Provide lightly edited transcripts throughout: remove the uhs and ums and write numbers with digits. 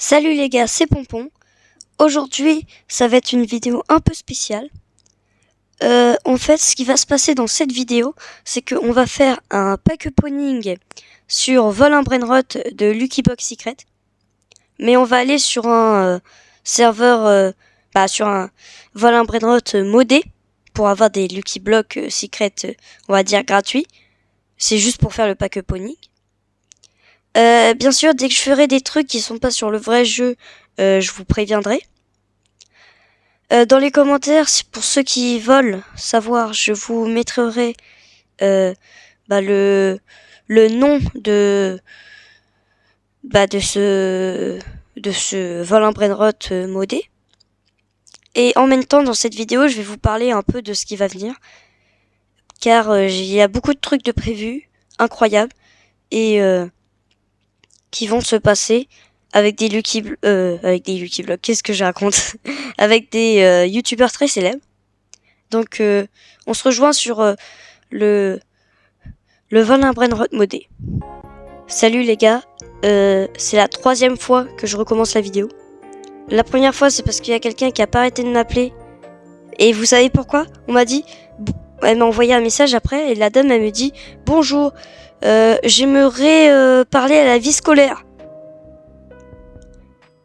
Salut les gars, c'est Pompon. Aujourd'hui, ça va être une vidéo un peu spéciale. En fait, ce qui va se passer dans cette vidéo, c'est qu'on va faire un pack opening sur Vol un Brainrot de Lucky Block Secret. Mais on va aller sur un serveur, sur un Vol un Brainrot modé pour avoir des Lucky Block Secret, on va dire gratuits. C'est juste pour faire le pack opening. Bien sûr, dès que je ferai des trucs qui sont pas sur le vrai jeu, je vous préviendrai. Dans les commentaires, pour ceux qui veulent savoir, je vous mettrai le nom de ce Vol un Brainrot modé. Et en même temps, dans cette vidéo, je vais vous parler un peu de ce qui va venir, car il y a beaucoup de trucs de prévus, incroyables, et qui vont se passer avec des Lucky Block, qu'est-ce que je raconte avec des youtubeurs très célèbres. Donc on se rejoint sur le Vol un Brainrot modé. Salut les gars, c'est la 3e fois que je recommence la vidéo. La première fois c'est parce qu'il y a quelqu'un qui a pas arrêté de m'appeler. Et vous savez pourquoi? On m'a dit, elle m'a envoyé un message après et la dame elle me dit bonjour, j'aimerais parler à la vie scolaire.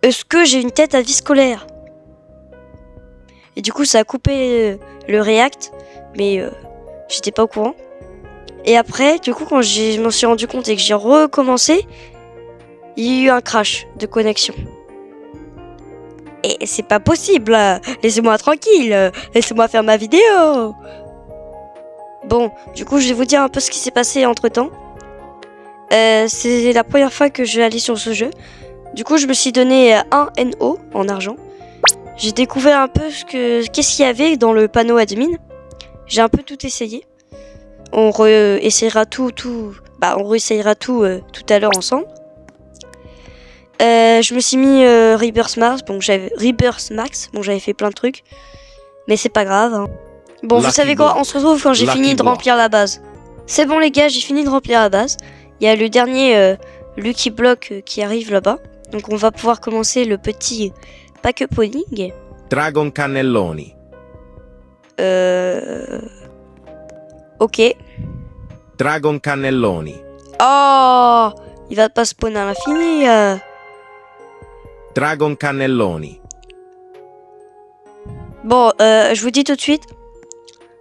Est-ce que j'ai une tête à vie scolaire? Et du coup ça a coupé le react, mais j'étais pas au courant. Et après, du coup quand je m'en suis rendu compte et que j'ai recommencé, il y a eu un crash de connexion. Et c'est pas possible, laissez-moi tranquille, laissez-moi faire ma vidéo. Bon, du coup je vais vous dire un peu ce qui s'est passé entre temps. C'est la première fois que je vais aller sur ce jeu. Du coup je me suis donné 1 NO en argent. J'ai découvert un peu qu'est-ce qu'il y avait dans le panneau admin. J'ai un peu tout essayé. On réessayera tout tout à l'heure ensemble. Je me suis mis Rebirth Max, donc j'avais fait plein de trucs, mais c'est pas grave. Hein. Bon, vous savez quoi, on se retrouve quand j'ai fini de remplir la base. C'est bon les gars, j'ai fini de remplir la base. Il y a le dernier Lucky Block qui arrive là-bas, donc on va pouvoir commencer le petit pack opening. Dragon Cannelloni. Ok. Dragon Cannelloni. Oh, il va pas spawner à l'infini. Dragon Cannelloni. Bon, je vous dis tout de suite,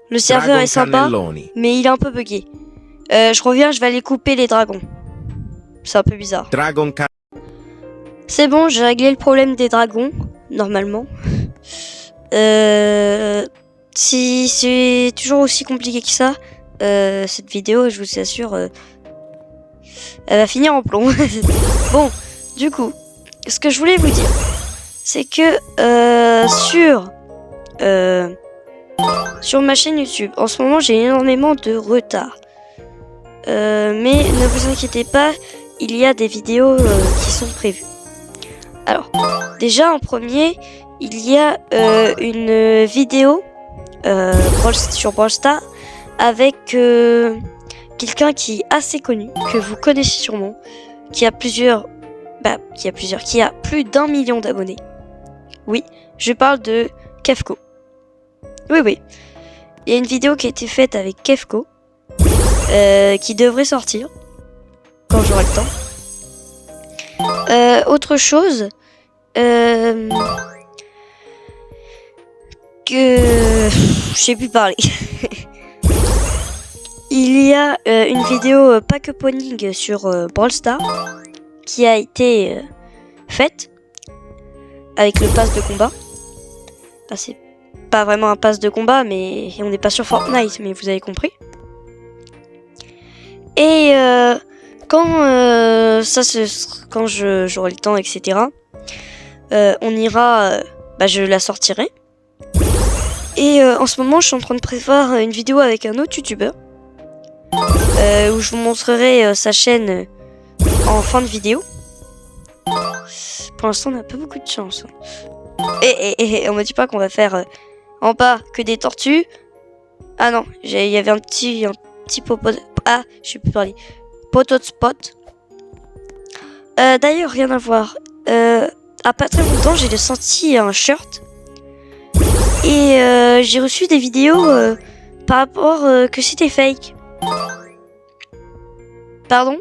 le serveur Dragon est sympa, Cannelloni. mais il est un peu bugué. Je reviens, je vais aller couper les dragons. C'est un peu bizarre. Dragon C'est bon, j'ai réglé le problème des dragons, normalement. Si c'est toujours aussi compliqué que ça, cette vidéo, je vous assure, elle va finir en plomb. Bon, du coup, ce que je voulais vous dire, c'est que sur ma chaîne YouTube, en ce moment, j'ai énormément de retard. Mais ne vous inquiétez pas, il y a des vidéos qui sont prévues. Alors, déjà en premier, il y a une vidéo sur Brawl Stars avec quelqu'un qui est assez connu, que vous connaissez sûrement, qui a plus d'1 million d'abonnés. Oui, je parle de Kefko. Oui. Il y a une vidéo qui a été faite avec Kefko, qui devrait sortir quand j'aurai le temps. Autre chose que je sais plus parler. Il y a une vidéo pack opening sur Brawl Stars qui a été faite avec le pass de combat. Enfin, c'est pas vraiment un pass de combat, mais on n'est pas sur Fortnite, mais vous avez compris. Et quand j'aurai le temps, etc., on ira, je la sortirai. Et en ce moment, je suis en train de prévoir une vidéo avec un autre youtubeur où je vous montrerai sa chaîne en fin de vidéo. Pour l'instant, on n'a pas beaucoup de chance. Et on me dit pas qu'on va faire en bas que des tortues. Ah non, il y avait un petit popo. Ah, je sais plus parler. Poteau de spot. D'ailleurs, rien à voir. à pas très longtemps, j'ai senti un shirt. Et j'ai reçu des vidéos par rapport que c'était fake. Pardon?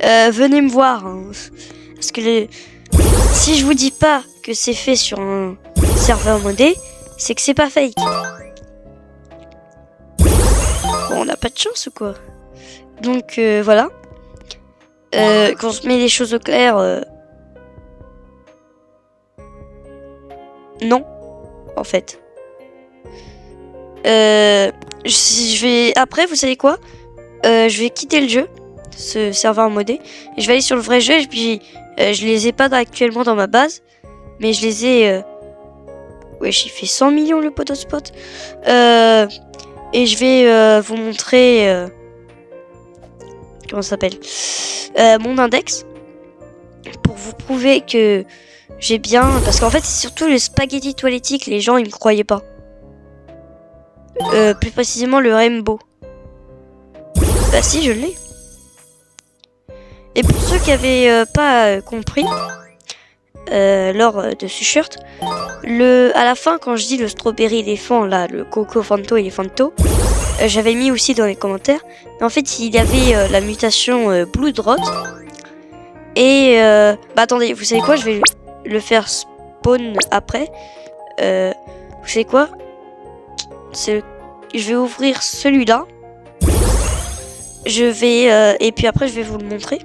Venez me voir. Hein. Parce que si je vous dis pas que c'est fait sur un serveur modé, c'est que c'est pas fake. Bon, on n'a pas de chance ou quoi? Donc voilà. Quand on se met les choses au clair, non, en fait. Je vais après, vous savez quoi? Je vais quitter le jeu, ce serveur modé, et je vais aller sur le vrai jeu. Et puis je les ai pas actuellement dans ma base, mais je les ai. Ouais, j'ai fait 100 millions le potospot. Et je vais vous montrer comment ça s'appelle, mon index, pour vous prouver que j'ai bien, parce qu'en fait c'est surtout le spaghetti toilettique, les gens ils me croyaient pas. Plus précisément le rainbow. Bah si, je l'ai. Et pour ceux qui avaient pas compris lors de ce shirt, à la fin quand je dis le strawberry éléphant, là, le coco fanto éléfanto, j'avais mis aussi dans les commentaires. Mais en fait il y avait la mutation Blood Rot. Et bah attendez, vous savez quoi, je vais le faire spawn après. Vous savez quoi, je vais ouvrir celui-là. Je vais et puis après je vais vous le montrer.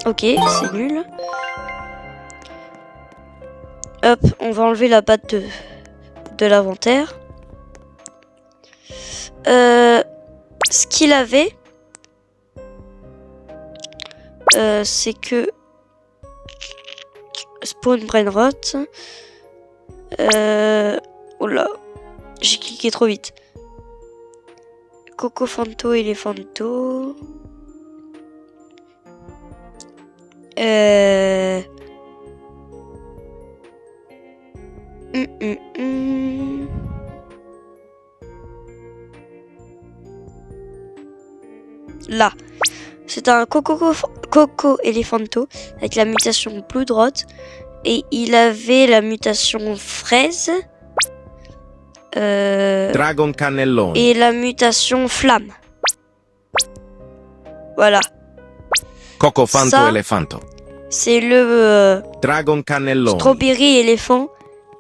Ok, c'est nul. Hop, on va enlever la batte de l'inventaire. Ce qu'il avait, c'est que spawn brain rot. Oh là, j'ai cliqué trop vite. Coco Fanto Elephanto. Là, c'est un Coco Elephanto avec la mutation Blood Rot. Et il avait la mutation fraise. Dragon Cannelloni. Et la mutation flamme. Voilà. Coco Fanto Ça, Elephanto. C'est le Dragon Cannelloni. strawberry éléphant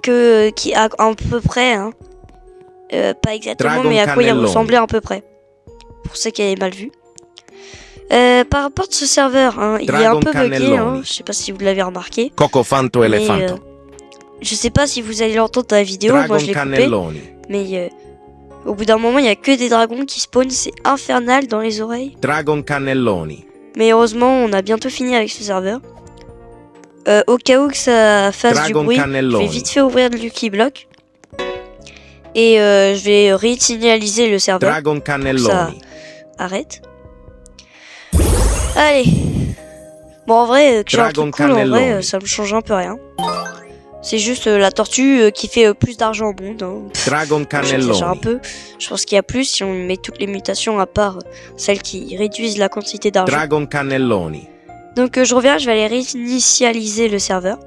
qui a à peu près, hein, pas exactement, Dragon mais à quoi il Cannelloni. ressemblait à peu près. Pour ceux qui avaient mal vu. Par rapport à ce serveur, hein, il est un peu bugué, hein, je sais pas si vous l'avez remarqué. Coco Fanto Elephanto. Je sais pas si vous allez l'entendre dans la vidéo, Dragon moi je l'ai coupé. Cannelloni. Mais au bout d'un moment, il y a que des dragons qui spawnent, c'est infernal dans les oreilles. Dragon Cannelloni. Mais heureusement, on a bientôt fini avec ce serveur. Au cas où que ça fasse Dragon du bruit, Cannelloni. je vais vite fait ouvrir le Lucky Block. Et je vais réinitialiser le serveur. Dragon Ça Cannelloni. arrête. Allez. Bon, en vrai, que j'ai un Dragon truc cool, en vrai, Cannelloni. ça me change un peu rien. C'est juste la tortue qui fait plus d'argent au monde. Hein. Dragon J'exagère un Cannelloni. peu. Je pense qu'il y a plus si on met toutes les mutations à part celles qui réduisent la quantité d'argent. Dragon Cannelloni. Donc je reviens, je vais aller réinitialiser le serveur.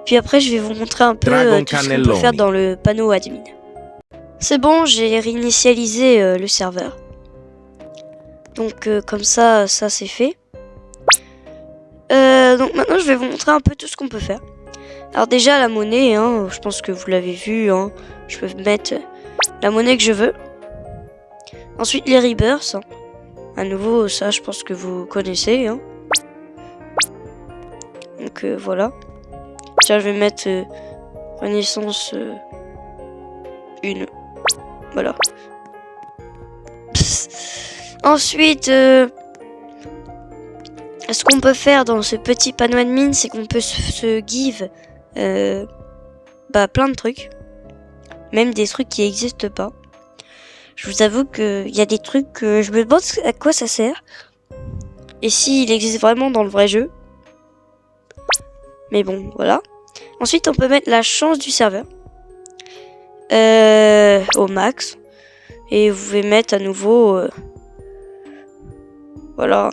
Puis après, je vais vous montrer un peu Dragon tout ce qu'on peut Cannelloni. faire dans le panneau admin. C'est bon, j'ai réinitialisé le serveur. Donc comme ça c'est fait. Donc maintenant, je vais vous montrer un peu tout ce qu'on peut faire. Alors déjà, la monnaie, hein, je pense que vous l'avez vu. Hein, je peux mettre la monnaie que je veux. Ensuite, les rebirths. Hein. À nouveau, ça, je pense que vous connaissez. Hein. Donc voilà. Tiens, je vais mettre Renaissance 1. Voilà. Ensuite, ce qu'on peut faire dans ce petit panneau admin, c'est qu'on peut se give plein de trucs. Même des trucs qui n'existent pas. Je vous avoue qu'il y a des trucs que je me demande à quoi ça sert. Et s'il existe vraiment dans le vrai jeu. Mais bon, voilà. Ensuite, on peut mettre la chance du serveur. Au max. Et vous pouvez mettre à nouveau... voilà.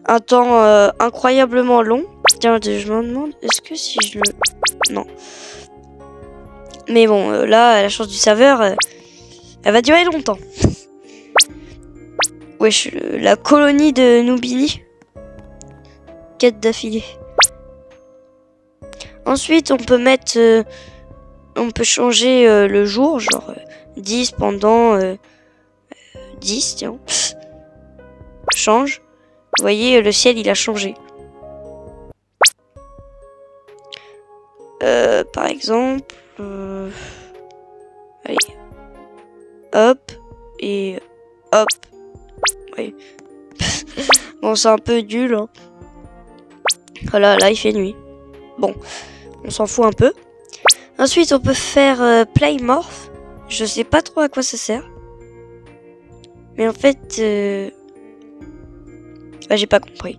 un temps incroyablement long. Tiens, je me demande, est-ce que si je le... Non. Mais bon, là, la chance du serveur, elle va durer longtemps. Wesh, la colonie de Nubili. 4 d'affilée. Ensuite, on peut mettre... on peut changer le jour, genre 10 pendant 10, tiens. Change. Vous voyez, le ciel, il a changé. Par exemple... allez. Hop. Et hop. Oui. Bon, c'est un peu nul. Hein. Voilà, là, il fait nuit. Bon, on s'en fout un peu. Ensuite, on peut faire Playmorph. Je sais pas trop à quoi ça sert. Mais en fait... j'ai pas compris.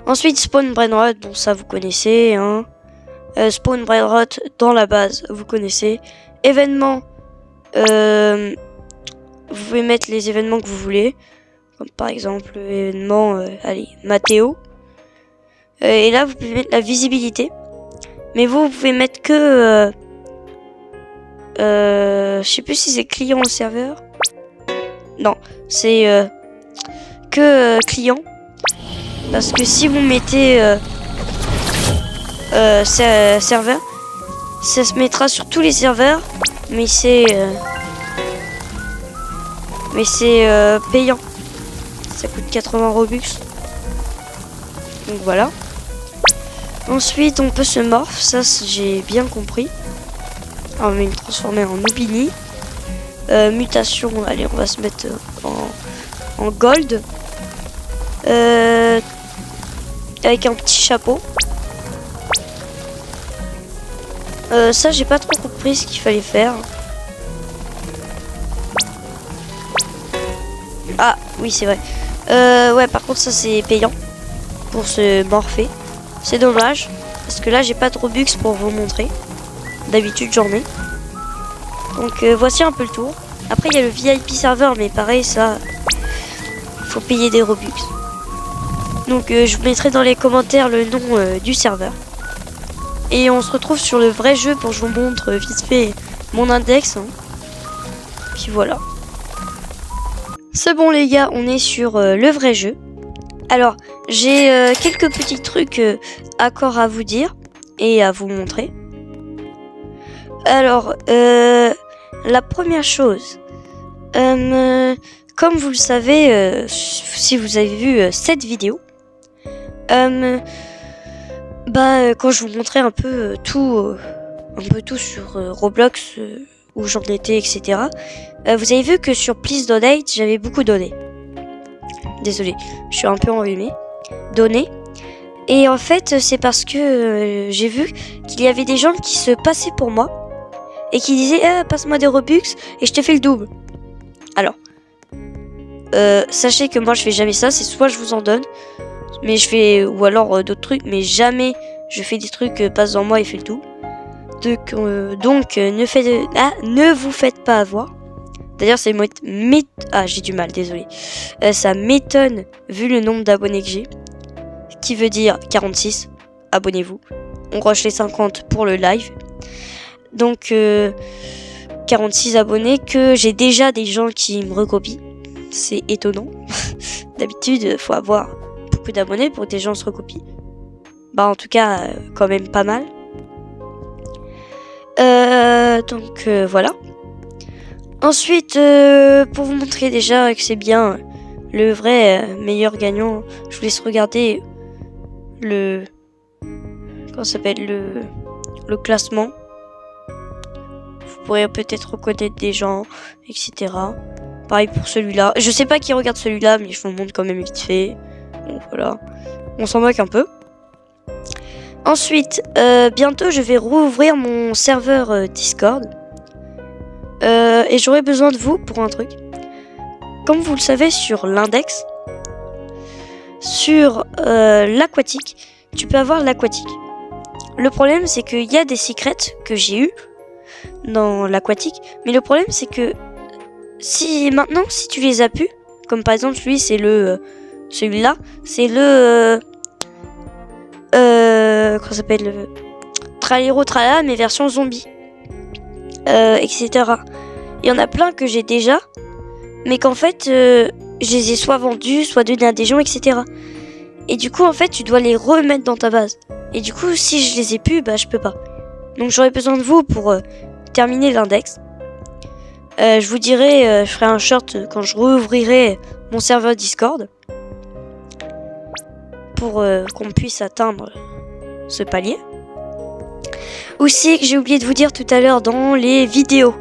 Ensuite, Spawn Brainrot. Bon, ça, vous connaissez. Hein. Spawn Brainrot dans la base, vous connaissez. Événements. Vous pouvez mettre les événements que vous voulez. Comme par exemple, l'événement... allez, Mathéo. Et là, vous pouvez mettre la visibilité. Mais vous pouvez mettre que... je sais plus si c'est client ou serveur. Non, c'est que client. Parce que si vous mettez serveur, ça se mettra sur tous les serveurs. Mais c'est payant. Ça coûte 80 Robux. Donc voilà. Ensuite, on peut se morph, ça j'ai bien compris. Alors, on va me transformer en Nubini. Mutation, allez, on va se mettre en gold. Avec un petit chapeau. Ça, j'ai pas trop compris ce qu'il fallait faire. Ah, oui, c'est vrai. Ouais, par contre, ça c'est payant pour se morpher. C'est dommage, parce que là, j'ai pas de Robux pour vous montrer. D'habitude, j'en ai. Donc, voici un peu le tour. Après, il y a le VIP serveur, mais pareil, ça, faut payer des Robux. Donc, je vous mettrai dans les commentaires le nom du serveur. Et on se retrouve sur le vrai jeu pour que je vous montre vite fait mon index. Hein. Puis voilà. C'est bon, les gars, on est sur le vrai jeu. Alors, j'ai quelques petits trucs encore à vous dire et à vous montrer. Alors, la première chose, comme vous le savez, si vous avez vu cette vidéo, quand je vous montrais un peu tout sur Roblox, où j'en étais, etc. Vous avez vu que sur Please Donate, j'avais beaucoup donné. Désolé, je suis un peu enrhumée. Donné. Et en fait, c'est parce que j'ai vu qu'il y avait des gens qui se passaient pour moi et qui disaient passe-moi des Robux et je te fais le double. Alors, sachez que moi je fais jamais ça. C'est soit je vous en donne, mais je fais ou alors d'autres trucs, mais jamais je fais des trucs passe en moi et fais le double. Donc ne vous faites pas avoir. D'ailleurs, c'est j'ai du mal, désolé. Ça m'étonne vu le nombre d'abonnés que j'ai. Qui veut dire 46. Abonnez-vous. On rush les 50 pour le live. Donc 46 abonnés que j'ai déjà des gens qui me recopient. C'est étonnant. D'habitude, faut avoir beaucoup d'abonnés pour que des gens se recopient. En tout cas, quand même pas mal. Donc voilà. Ensuite, pour vous montrer déjà que c'est bien le vrai meilleur gagnant, je vous laisse regarder le classement. Vous pourrez peut-être reconnaître des gens, etc. Pareil pour celui-là. Je sais pas qui regarde celui-là, mais je vous le montre quand même vite fait. Bon, voilà. On s'en moque un peu. Ensuite, bientôt je vais rouvrir mon serveur Discord. Et j'aurai besoin de vous pour un truc. Comme vous le savez, sur l'index, sur l'aquatique, tu peux avoir l'aquatique. Le problème, c'est qu'il y a des secrets que j'ai eu dans l'aquatique. Mais le problème, c'est que si tu les as pu, comme par exemple lui, c'est le celui-là, c'est comment ça s'appelle, le Tralero Tralala, mais version zombie, etc. Il y en a plein que j'ai déjà, mais qu'en fait, je les ai soit vendus, soit donnés à des gens, etc. Et du coup, en fait, tu dois les remettre dans ta base. Et du coup, si je les ai plus, bah, je peux pas. Donc, j'aurais besoin de vous pour terminer l'index. Je vous dirai, je ferai un short quand je rouvrirai mon serveur Discord. Pour qu'on puisse atteindre ce palier. Aussi, j'ai oublié de vous dire tout à l'heure dans les vidéos.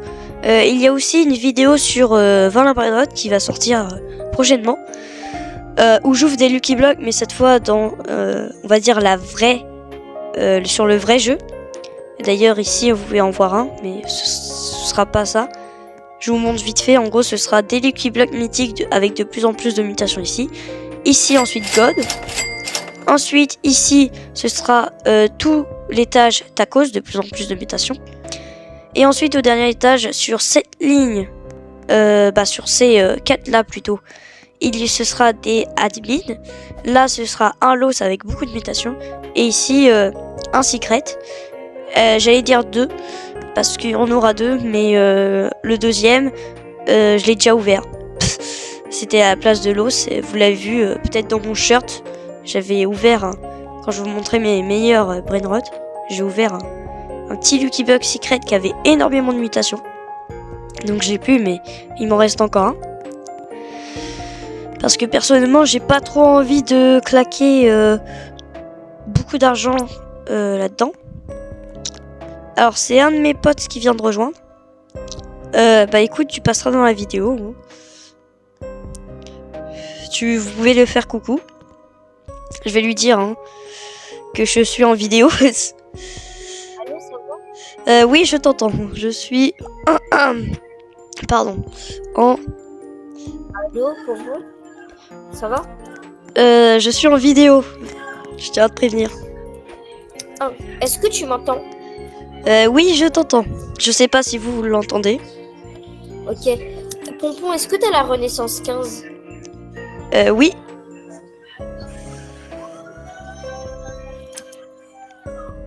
Il y a aussi une vidéo sur Valin Brainrot qui va sortir prochainement. Où j'ouvre des Lucky Blocks, mais cette fois dans, on va dire, la vraie, sur le vrai jeu. D'ailleurs, ici, vous pouvez en voir un, mais ce sera pas ça. Je vous montre vite fait. En gros, ce sera des Lucky Blocks mythiques avec de plus en plus de mutations ici. Ici, ensuite, God. Ensuite, ici, ce sera tout l'étage Tacos, de plus en plus de mutations. Et ensuite, au dernier étage, sur cette ligne, sur ces 4 là plutôt, ce sera des admins. Là, ce sera un Los avec beaucoup de mutations. Et ici, un secret. J'allais dire 2, parce qu'on aura 2, mais le deuxième, je l'ai déjà ouvert. C'était à la place de Los, vous l'avez vu peut-être dans mon shirt. J'avais ouvert, quand je vous montrais mes meilleurs Brainrot, j'ai ouvert un petit Lucky Bug Secret qui avait énormément de mutations. Donc je l'ai plus, mais il m'en reste encore un. Parce que personnellement, j'ai pas trop envie de claquer beaucoup d'argent là-dedans. Alors c'est un de mes potes qui vient de rejoindre. Bah écoute, tu passeras dans la vidéo. Hein. Vous pouvez le faire coucou. Je vais lui dire que je suis en vidéo. Allô, ça va? Oui, je t'entends. Je suis... Pardon. Allô, pour vous? Ça va? Je suis en vidéo. Je tiens à te prévenir. Ah, est-ce que tu m'entends? Oui, je t'entends. Je sais pas si vous l'entendez. Ok. Pompon, est-ce que t'as la Renaissance 15? Oui.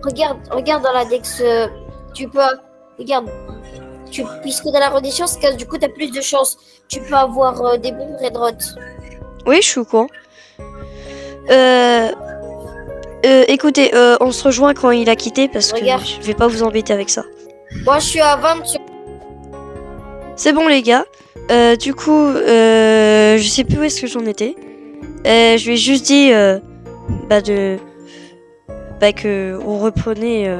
Regarde dans l'index. Tu peux... Regarde. Puisque dans la Renaissance 15, du coup, t'as plus de chance. Tu peux avoir des bons Brainrot. Oui, je suis au courant. Écoutez, on se rejoint quand il a quitté parce Regarde. que je vais pas vous embêter avec ça. Moi, je suis à 20 sur... C'est bon les gars. Du coup, je sais plus où est-ce que j'en étais. Je lui ai juste dit que on reprenait,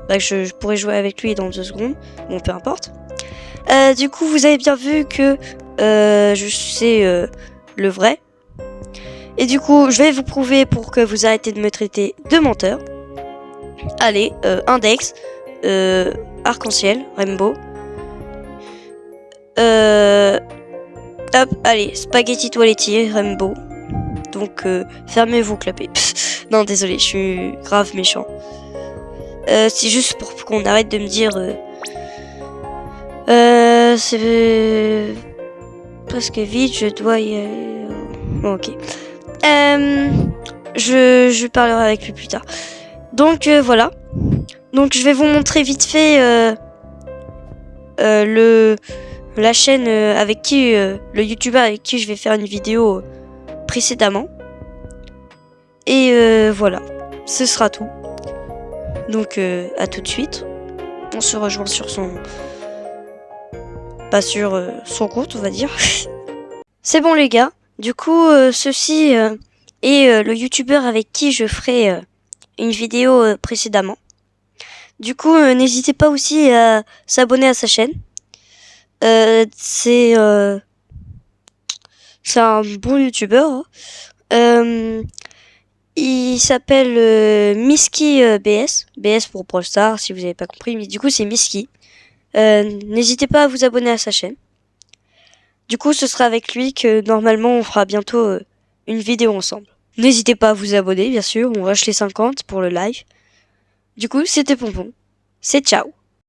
que je pourrais jouer avec lui dans 2 secondes. Bon, peu importe. Du coup, vous avez bien vu que je sais le vrai. Et du coup, je vais vous prouver pour que vous arrêtez de me traiter de menteur. Allez, index, arc-en-ciel, rainbow. Hop, allez, spaghetti toilettier, rainbow. Donc, fermez-vous, clapez. Non, désolé, je suis grave méchant. C'est juste pour qu'on arrête de me dire... c'est presque vide, je dois y aller... Bon, ok. Je parlerai avec lui plus tard. Donc, voilà. Donc, je vais vous montrer vite fait la chaîne avec qui... le youtubeur avec qui je vais faire une vidéo précédemment. Et voilà. Ce sera tout. Donc, à tout de suite. On se rejoint sur son... Pas sur son compte, on va dire. C'est bon, les gars. Du coup, ceci est le youtubeur avec qui je ferai une vidéo précédemment. Du coup, n'hésitez pas aussi à s'abonner à sa chaîne. C'est un bon youtubeur. Il s'appelle Misky BS. BS pour Brawl Stars, si vous n'avez pas compris. Mais du coup, c'est Misky. N'hésitez pas à vous abonner à sa chaîne. Du coup, ce sera avec lui que normalement on fera bientôt une vidéo ensemble. N'hésitez pas à vous abonner, bien sûr. On rush les 50 pour le live. Du coup, c'était Pompon. C'est ciao.